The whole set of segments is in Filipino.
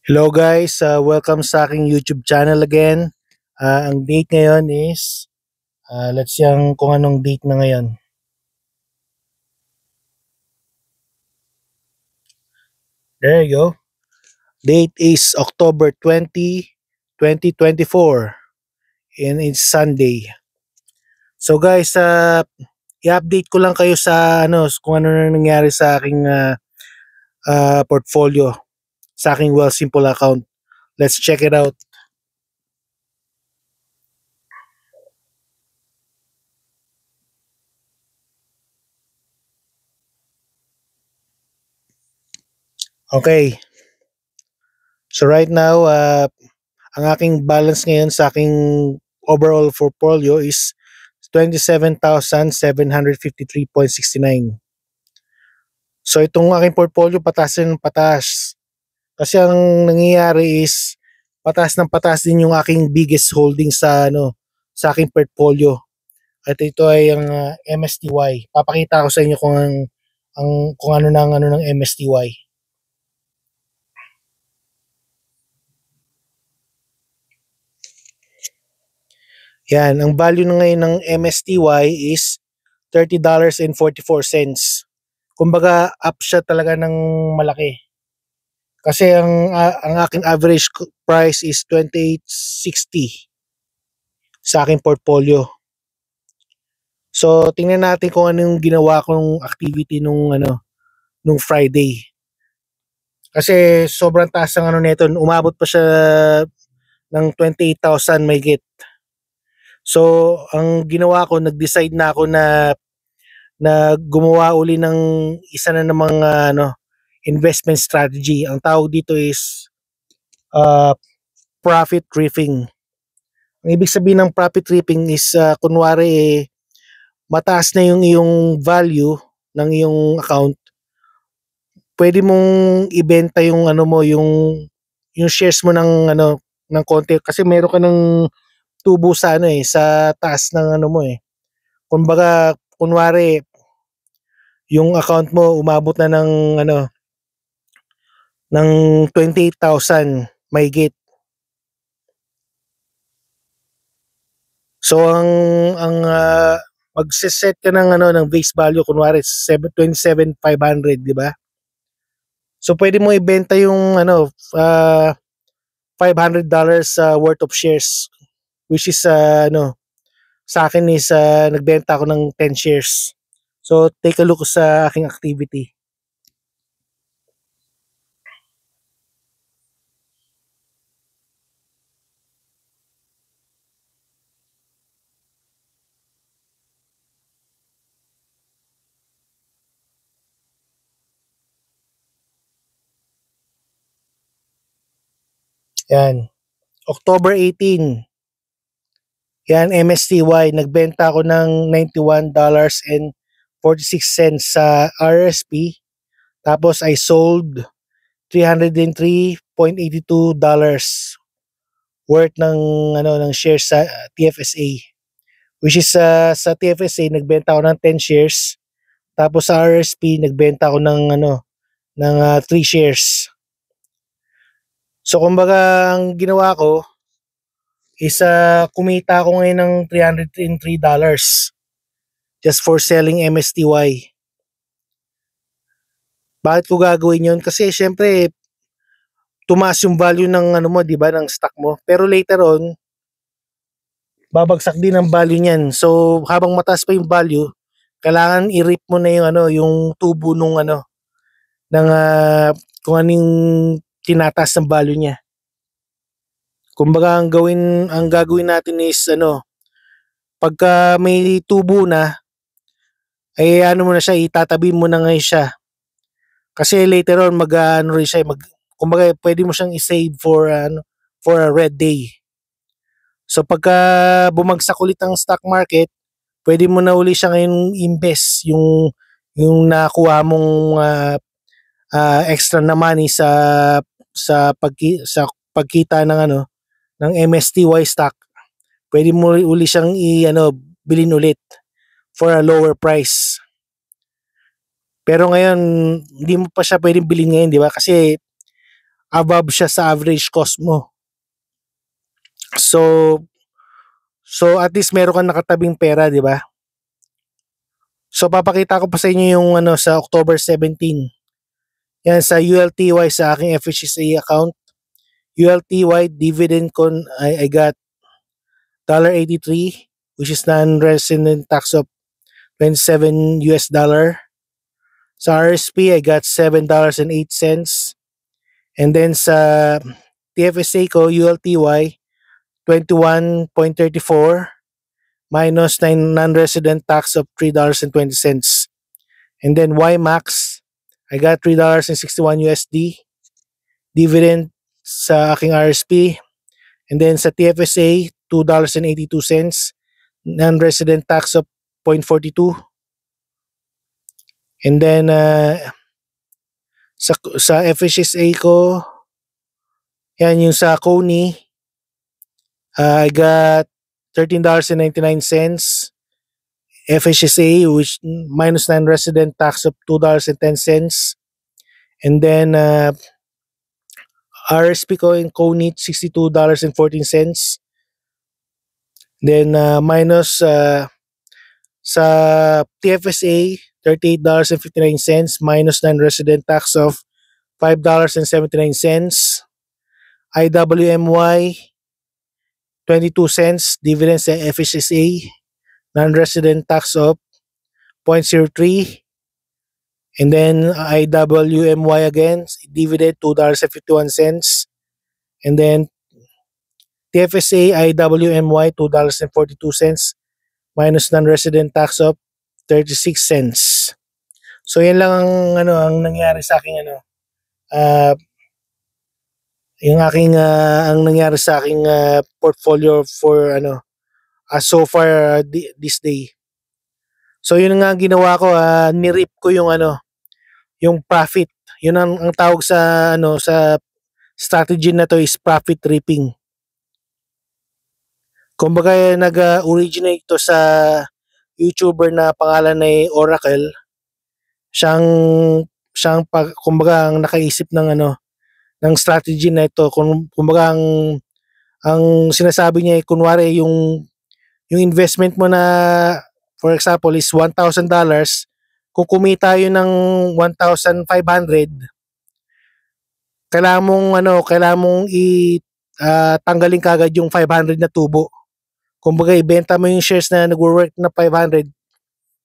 Hello guys, welcome sa aking YouTube channel again. Ang date ngayon is, let's see kung anong date na ngayon. There you go. Date is October 20, 2024 and it's Sunday. So guys, i-update ko lang kayo sa kung ano na nangyari sa aking portfolio, sa aking Wealthsimple account. Let's check it out. Okay. So right now, ang aking balance ngayon sa aking overall portfolio is 27,753.69. So itong aking portfolio pataas din pataas. Kasi ang nangyayari is pataas ng pataas din yung aking biggest holding sa aking portfolio. At ito ay ang MSTY. Papakita ko sa inyo kung ano ng MSTY. Yan, ang value na ngayon ng MSTY is $30.44. Kumbaga up siya talaga ng malaki. Kasi ang aking average price is 28.60 sa aking portfolio. So tingnan natin kung ano yung ginawa kong activity nung Friday. Kasi sobrang taas ng nito, umabot pa siya ng 28,000 mahigit. So ang ginawa ko, nag-decide na ako na gumawa uli ng isa na namang investment strategy. Ang tawag dito is uh, profit tripping. Ang ibig sabihin ng profit tripping is kunwari mataas na yung iyong value ng iyong account, pwede mong ibenta yung yung shares mo ng konti kasi meron ka ng tubo sa sa taas ng mo eh. Kumbaga kunwari yung account mo umabot na ng 28,000 mahigit. So ang magse-set ka ng base value kunwari 27,500, di ba? So pwede mo ibenta yung $500 worth of shares, which is sa akin is nagbenta ako ng 10 shares. So take a look sa aking activity. Yan. October 18. Yan, MSTY. Nagbenta ako ng $91.46 sa RSP. Tapos I sold $303.82 worth ng shares sa TFSA. Which is sa TFSA nagbenta ako ng 10 shares. Tapos sa RSP nagbenta ako ng 3 shares. So kumbaga ang ginawa ko is kumita ako ngayon ng $303 just for selling MSTY. Bakit ko gagawin 'yon? Kasi syempre tumaas yung value ng mo, 'di ba, ng stock mo. Pero later on babagsak din ang value niyan. So habang mataas pa yung value, kailangan i-rip mo na yung yung tubo nung ng kung anong tinataas ng value niya. Kumbaga ang gagawin natin is pagka may tubo na, ay mo na siya, itatabi mo na ngayon siya. Kasi later on rin siya, kumbaga pwede mo siyang i-save for a red day. So pagka bumagsak ulit ang stock market, pwede mo na uli siya ngayon invest yung nakuha mong extra na money sa pagkita ng MSTY stock. Pwede mo uli siyang bilhin ulit for a lower price. Pero ngayon hindi mo pa siya pwedeng bilhin ngayon, di ba? Kasi above siya sa average cost mo. So at least meron kang nakatabing pera, di ba? So papakita ko pa sa inyo yung sa October 17. Yan sa ULTY sa aking FHSA account. ULTY dividend ko I got $1.83, which is non-resident tax of $27 US. Sa RSP I got $7.08. And then sa TFSA ko ULTY 21.34 minus non-resident tax of $3.20. And then YMAX, I got $3.61 USD dividend sa aking RSP. And then sa TFSA, $2.82 non-resident tax of 0.42. And then sa FHSA ko, yan yung sa Coney, I got $13.99 FHSA, which minus non-resident tax of $2.10. And then RSP ko in Coney, $62.14. Then minus sa TFSA, $38.59 minus non-resident tax of $5.79. IWMY, 22 cents dividend sa FHSA, non-resident tax of 0.03. And then IWMY again, dividend $2.51. And then TFSA, IWMY, $2.42 minus non-resident tax of 36 cents. So yan lang ang nangyari sa aking ang nangyari sa aking portfolio for so far this day. So yun nga ginawa ko, ni-reap ko yung yung profit. Yun ang tawag sa sa strategy na to is profit reaping. Kumbaga nag-originate to sa YouTuber na pangalan ay Oracle. Siyang kumbaga ang nakaisip ng ng strategy na ito. Kumbaga ang sinasabi niya ay kunwari yung investment mo na for example is $1,000, kung kumita yun ng 1,500, kailangan mong tanggalin kagad yung 500 na tubo. Kumbaga ibenta mo yung shares na nagwo-work na 500.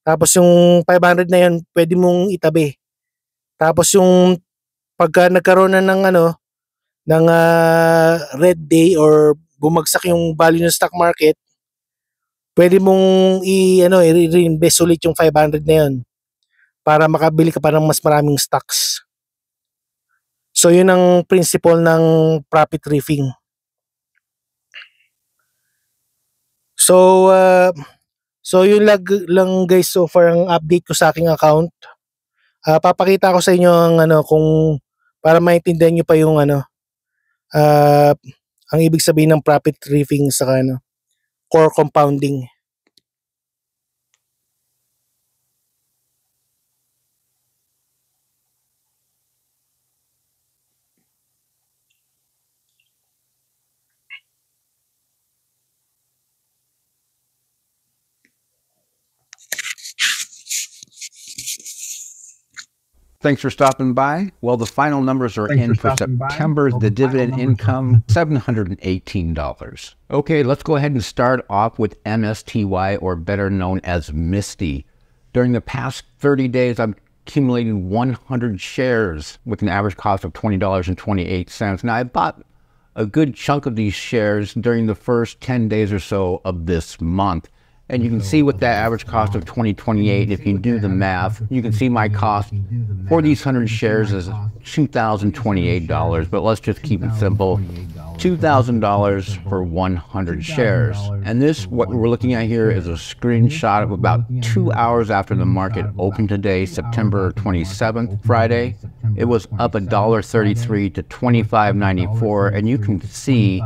Tapos yung 500 na yun pwede mong itabi. Tapos yung pagka nagkaroon na ng red day or bumagsak yung value ng stock market, pwede mong i-reinvest ulit yung 500 na yun para makabili ka pa ng mas maraming stocks. So yun ang principle ng profit reaping. So yun lang guys, so far ang update ko sa aking account. Papakita ko sa inyo ang kung para maintindihan niyo pa yung ang ibig sabihin ng profit reaping sa core compounding. Thanks for stopping by. Well, the final numbers are in for September. The dividend income, $718. Okay, let's go ahead and start off with MSTY, or better known as Misty. During the past 30 days, I've accumulated 100 shares with an average cost of $20.28. Now, I bought a good chunk of these shares during the first 10 days or so of this month. And you can see with that average cost of $20.28, if you do the math, you can see my cost for these 100 shares is $2,028. But let's just keep it simple. $2,000 for 100 shares. And this, what we're looking at here, is a screenshot of about 2 hours after the market opened today, September 27th, Friday. It was up $1.33 to $25.94, and you can see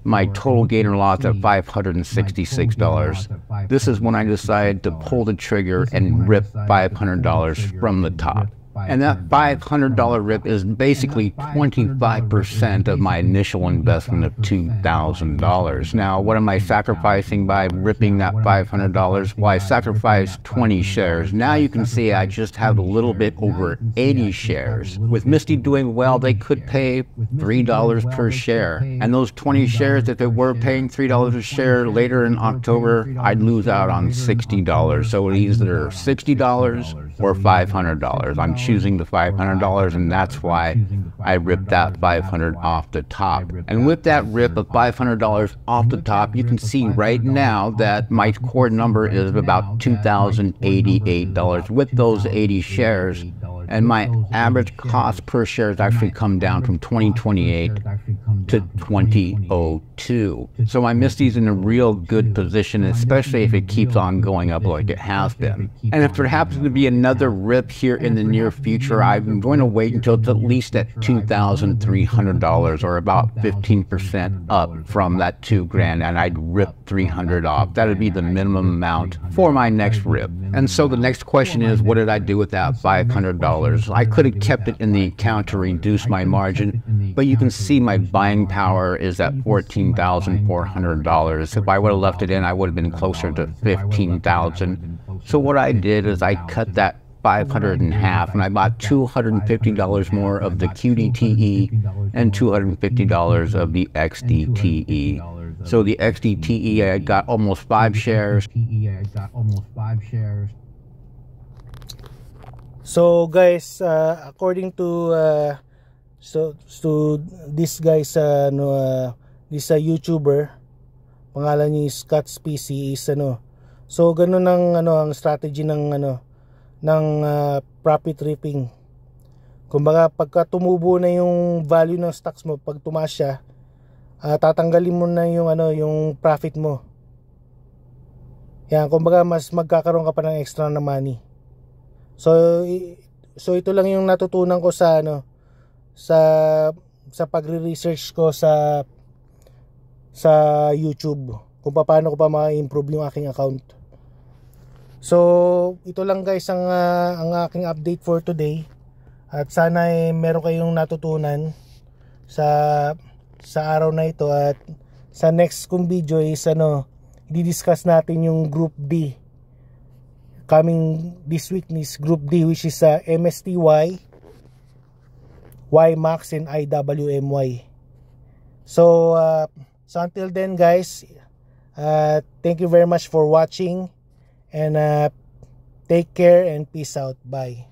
my total gain or loss at $566. This is when I decided to pull the trigger and rip $500 from the top. And that $500 rip is basically 25% of my initial investment of $2,000. Now, what am I sacrificing by ripping that $500? Well, I sacrificed 20 shares. Now you can see I just have a little bit over 80 shares. With Misty doing well, they could pay $3 per share. And those 20 shares, if they were paying $3 a share later in October, I'd lose out on $60. So either $60 or $500. I'm choosing the $500, and that's why I ripped that $500 off the top. And with that rip of $500 off the top, you can see right now that my core number is about $2,088 with those 80 shares. And my average cost per share has actually come down from 2028 to 2002. So my Misty's in a real good position, especially if it keeps on going up like it has been. And if there happens to be another rip here in the near future, I'm going to wait until it's at least at $2,300 or about 15% up from that $2,000, and I'd rip 300 off. That'd be the minimum amount for my next rip. And so the next question is, what did I do with that $500? I could have kept it in the account to reduce my margin, but you can see my buying power is at $14,400. If I would have left it in, I would have been closer to $15,000. So what I did is I cut that $500 in half, and I bought $250 more of the QDTE and $250 of the XDTE. So the XDTE, I got almost 5 shares. So guys, according to this guy's this YouTuber, pangalan niya is Scott's PC, is so ganun ang strategy ng profit ripping. Kumbaga pagka tumubo na yung value ng stocks mo, pag tumaas siya, tatanggalin mo na yung profit mo. Yan, kumbaga mas magkakaroon ka pa ng extra na money. So ito lang yung natutunan ko sa sa pagre-research ko sa YouTube, kung paano ko pa ma-improve yung aking account. So ito lang guys ang aking update for today, at sana meron kayong natutunan sa araw na ito. At sa next kong video is i-discuss natin yung Group D. Coming this week is Group D, which is MSTY, YMAX, and IWMY. So until then guys, thank you very much for watching, and take care and peace out. Bye.